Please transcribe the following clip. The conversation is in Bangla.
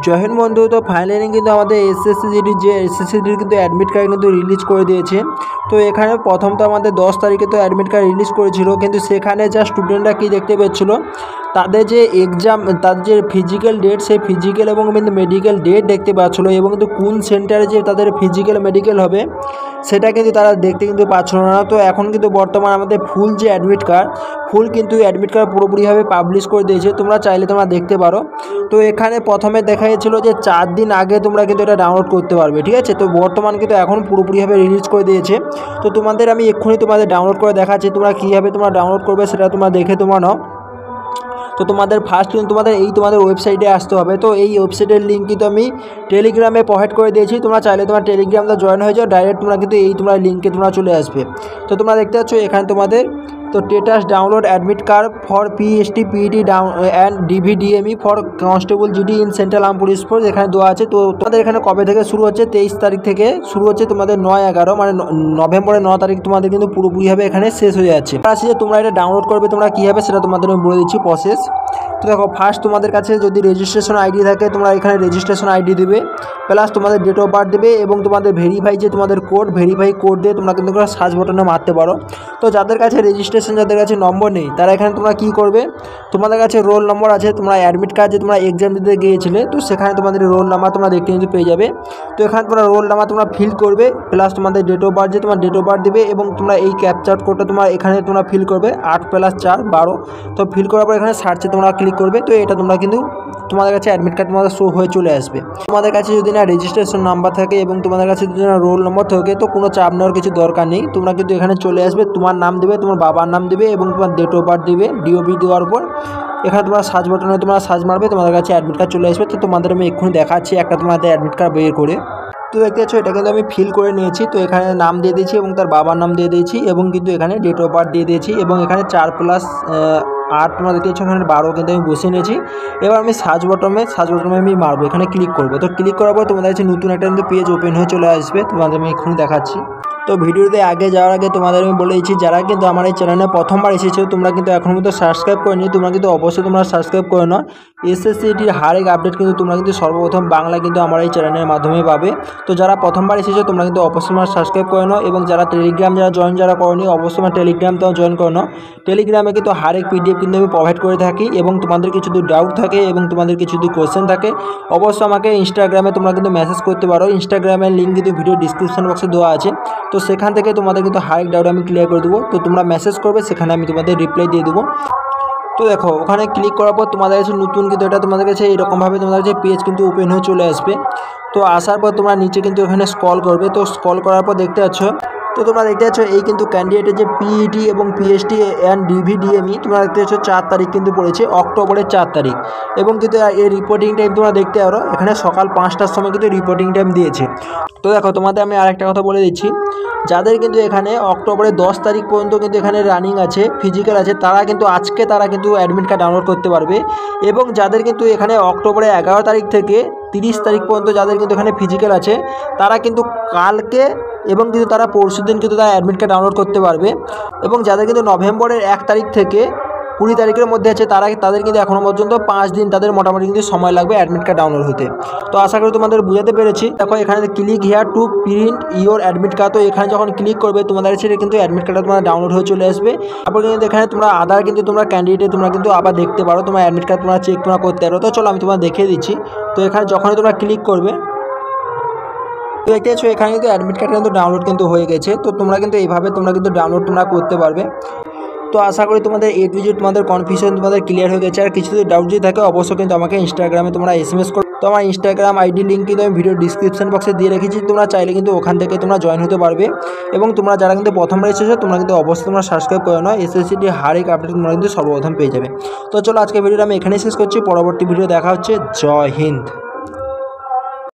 জয় হিন্দ বন্ধু। তো ফাইনালি কিন্তু আমাদের এসএসসিজিডির কিন্তু অ্যাডমিট কার্ড কিন্তু রিলিজ করে দিয়েছে। তো এখানে প্রথম তো আমাদের 10 তারিখে তো অ্যাডমিট কার্ড রিলিজ করেছিল, কিন্তু সেখানে যা স্টুডেন্টরা কি দেখতে পেয়েছিল, তাদের যে এক্সাম, তাদের যে ফিজিক্যাল ডেট, সেই ফিজিক্যাল এবং কিন্তু মেডিকেল ডেট দেখতে পাচ্ছিলো, এবং কিন্তু কোন সেন্টারে যে তাদের ফিজিক্যাল মেডিকেল হবে সেটা কিন্তু তারা দেখতে কিন্তু পাচ্ছিল না। তো এখন কিন্তু বর্তমানে আমাদের ফুল যে অ্যাডমিট কার্ড, কিন্তু অ্যাডমিট কার্ড পুরোপুরিভাবে পাবলিশ করে দিয়েছে। তোমরা চাইলে তোমরা দেখতে পারো। তো এখানে প্রথমে দেখা যাচ্ছিলো যে 4 দিন আগে তোমরা কিন্তু এটা ডাউনলোড করতে পারবে, ঠিক আছে। তো বর্তমান কিন্তু এখন পুরোপুরিভাবে রিলিজ করে দিয়েছে। তো তোমাদের আমি এক্ষুনি তোমাদের ডাউনলোড করে দেখাচ্ছি তোমরা কীভাবে তোমরা ডাউনলোড করবে, সেটা তোমরা দেখে তোমরা নাও। তো তোমাদের ফার্স্ট কিন্তু তোমাদের ওয়েবসাইটে আসতে হবে। তো এই ওয়েবসাইটের লিঙ্ক কিন্তু আমি টেলিগ্রামে প্রোভাইড করে দিয়েছি। তোমরা চাইলে তোমার টেলিগ্রামটা জয়েন হয়ে যাও, ডাইরেক্ট তোমরা কিন্তু তোমরা লিঙ্কে তোমরা চলে আসবে। তো তোমরা দেখতে পাচ্ছ এখানে তোমাদের তো status download admit card for PST PET and DVDME for constable GD in central arm police force এখানে দেওয়া আছে। তো তোমাদের এখানে কবে থেকে শুরু হচ্ছে, 23 তারিখ থেকে শুরু হচ্ছে, তোমাদের 9/11 মানে নভেম্বরের 9 তারিখ তোমাদের কিন্তু পুরোপুরিভাবে এখানে শেষ হয়ে যাচ্ছে। আসি যে তোমরা এটা ডাউনলোড করবে তোমরা কীভাবে, সেটা তোমাদের আমি বলে দিচ্ছি প্রসেস। তো দেখো, ফার্স্ট তোমাদের কাছে যদি রেজিস্ট্রেশন আইডি থাকে তোমরা এখানে রেজিস্ট্রেশন আইডি দেবে, প্লাস তোমাদের ডেট অফ বার্থ দেবে, এবং তোমাদের ভেরিফাই যে তোমাদের ভেরিফাই কোড দিয়ে তোমরা কিন্তু সার্চ বাটনে মারতে পারো। তো যাদের কাছে রেজিস্ট্রেশন, যাদের কাছে নম্বর নেই, তারা এখানে তোমরা কী করবে, তোমাদের কাছে রোল নম্বর আছে, তোমরা অ্যাডমিট কার্ড যে তোমরা এক্সাম দিতে গিয়েছিলে, তো সেখানে তোমাদের রোল নাম্বার তোমরা দেখতে কিন্তু পেয়ে যাবে। তো এখানে তোমরা রোল নাম্বার তোমরা ফিল করবে, প্লাস তোমাদের ডেট অফ বার্থ যে তোমার ডেট অফ বার্থ দেবে, এবং তোমরা এই ক্যাপচার কোডটা তোমরা এখানে তোমরা ফিল করবে 8 + 4 12। তো ফিল করার পর এখানে সার্চে তোমরা ক্লিক করবে। তো এটা তোমরা কিন্তু তোমাদের কাছে অ্যাডমিট কার্ড তোমাদের শো হয়ে চলে আসবে। তোমাদের কাছে যদি না রেজিস্ট্রেশন নাম্বার থাকে এবং তোমাদের কাছে যদি না রোল নম্বর থাকে, তো কোনো চাপ নেওয়ার কিছু দরকার নেই। তোমরা কিন্তু এখানে চলে আসবে, তোমার নাম দেবে, তোমার বাবার নাম দেবে, এবং তোমার ডেট অফ বার্থ দেবে। ডিওবি দেওয়ার পর এখানে তোমরা সার্চ বাটনে তোমরা সার্চ মারবে, তোমাদের কাছে অ্যাডমিট কার্ড চলে আসবে। তো তোমাদের আমি এক্ষুনি দেখাচ্ছি একটা তোমাদের অ্যাডমিট কার্ড বের করে। তো দেখতে পাচ্ছ এটা কিন্তু আমি ফিল করে নিয়েছি। তো এখানে নাম দিয়ে দিয়েছি এবং তার বাবার নাম দিয়ে দিয়েছি, এবং কিন্তু এখানে ডেট অফ বার্থ দিয়ে দিয়েছি, এবং এখানে 4 + 8 তোমরা দেখতে পাচ্ছ, এখানে 12 কিন্তু আমি বসিয়ে নিয়েছি। এবার আমি সার্চ বটমে আমি মারবো, এখানে ক্লিক করবো। তো ক্লিক করার পর তোমাদের কাছে নতুন একটা কিন্তু পেজ ওপেন হয়ে চলে আসবে, তোমাদের আমি এক্ষুনি দেখাচ্ছি। তো ভিডিওতে আগে যাওয়ার আগে তোমাদের আমি বলে দিচ্ছি, যারা কিন্তু আমার এই চ্যানেলে প্রথমবার এসেছো, তোমরা কিন্তু এখন মতো সাবস্ক্রাইব করে নি, তোমরা কিন্তু অবশ্যই তোমরা সাবস্ক্রাইব করে নাও। এসএসসিটির হারেক আপডেট কিন্তু তোমরা কিন্তু সর্বপ্রথম বাংলা কিন্তু আমার এই চ্যানেলের মাধ্যমে পাবে। তো যারা প্রথমবার এসেছো তোমরা কিন্তু অবশ্যই তোমরা সাবস্ক্রাইব করে নাও, এবং যারা টেলিগ্রাম যারা করনি অবশ্যই আমার টেলিগ্রামটাও জয়েন করে নাও। টেলিগ্রামে কিন্তু হারেক পিডিএফ কিন্তু আমি প্রোভাইড করে থাকি, এবং তোমাদের কিছু যদি ডাউট থাকে এবং তোমাদের কিছু যদি কোয়েশ্চেন থাকে, অবশ্যই আমাকে ইনস্টাগ্রামে তোমরা কিন্তু মেসেজ করতে পারো। ইনস্টাগ্রামের লিঙ্ক কিন্তু ভিডিও ডিসক্রিপশন বক্সে দেওয়া আছে। তো সেখান থেকে তোমাদের কিন্তু হারেক ডাউট আমি ক্লিয়ার করে দেবো। তো তোমরা মেসেজ করবে, সেখানে আমি তোমাদের রিপ্লাই দিয়ে দেবো। তো দেখো, ওখানে ক্লিক করার পর তোমাদের কাছে নতুন কিন্তু এটা তোমাদের কাছে এরকমভাবে তোমাদের কাছে পেজ কিন্তু ওপেন হয়ে চলে আসবে। তো আসার পর তোমরা নিচে কিন্তু এখানে স্ক্রল করবে। তো স্ক্রল করার পর দেখতে পাচ্ছ, তো তোমরা দেখতে পাচ্ছ এই কিন্তু ক্যান্ডিডেটের যে পিইটি এবং পিএসটি অ্যান্ড ডিভিডিএমই তোমরা দেখতে পাচ্ছ 4 তারিখ কিন্তু পড়েছে, অক্টোবরের 4 তারিখ। এবং কিন্তু এই রিপোর্টিং টাইম তোমরা দেখতে পারো, এখানে সকাল 5টার সময় কিন্তু রিপোর্টিং টাইম দিয়েছে। তো দেখো, তোমাদের আমি আরেকটা কথা বলে দিচ্ছি, যাদের কিন্তু এখানে অক্টোবরের 10 তারিখ পর্যন্ত কিন্তু এখানে রানিং আছে, ফিজিক্যাল আছে, তারা কিন্তু আজকে তারা কিন্তু অ্যাডমিট কার্ড ডাউনলোড করতে পারবে। এবং যাদের কিন্তু এখানে অক্টোবরের 11 তারিখ থেকে 30 তারিখ পর্যন্ত যাদের কিন্তু এখানে ফিজিক্যাল আছে, তারা কিন্তু কালকে এবং কিন্তু তারা পরশুদিন কিন্তু তারা অ্যাডমিট কার্ড ডাউনলোড করতে পারবে। এবং যাদের কিন্তু নভেম্বরের 1 তারিখ থেকে 20 তারিখের মধ্যে আছে, তাদের কিন্তু এখনও পর্যন্ত 5 দিন তাদের মোটামুটি কিন্তু সময় লাগবে অ্যাডমিট কার্ড ডাউনলোড হতে। তো আশা করি তোমাদের বুঝাতে পেরেছি। দেখো, এখানে click here two print your admit card. তো এখানে যখন ক্লিক করবে তোমাদের কাছে কিন্তু অ্যাডমিট কার্ডটা তোমার ডাউনলোড হয়ে চলে আসবে। তারপর কিন্তু এখানে তোমরা আদার কিন্তু তোমরা ক্যান্ডিডেট তোমরা কিন্তু আবার দেখতে পারো, তোমার অ্যাডমিট কার্ড তোমরা চেক তোমরা করতে পারো। তো চলো আমি তোমার দেখিয়ে দিচ্ছি। তো এখানে যখনই তোমরা ক্লিক করবে, তো দেখতে পাচ্ছ এখানে কিন্তু অ্যাডমিট কার্ড কিন্তু ডাউনলোড কিন্তু হয়ে গেছে। তো তোমরা কিন্তু এইভাবে তোমরা কিন্তু ডাউনলোড তোমরা করতে পারবে। তো আশা করি তোমাদের এ টু জেড তোমাদের কনফিউশন তোমাদের ক্লিয়ার হয়ে গেছে। আর কিছু যদি ডাউট যদি থাকে অবশ্যই কিন্তু আমাকে ইনস্টাগ্রামে তোমরা এসএমএস করো। তো আমার ইনস্টাগ্রাম আইডি লিঙ্ক কিন্তু আমি ভিডিও ডিসক্রিপশন বক্সে দিয়ে রেখেছি, তোমরা চাইলে কিন্তু ওখান থেকে তোমরা জয়েন হতে পারবে। এবং তোমরা যারা কিন্তু প্রথমবার এসেছো তোমরা কিন্তু অবশ্যই তোমরা সাবস্ক্রাইব করে নাও, এসএসসিটি হারেক আপডেট তোমরা কিন্তু সর্বপ্রথম পেয়ে যাবে। তো চলো আজকে ভিডিওটা আমি এখানেই শেষ করছি, পরবর্তী ভিডিও দেখা হচ্ছে। জয় হিন্দ।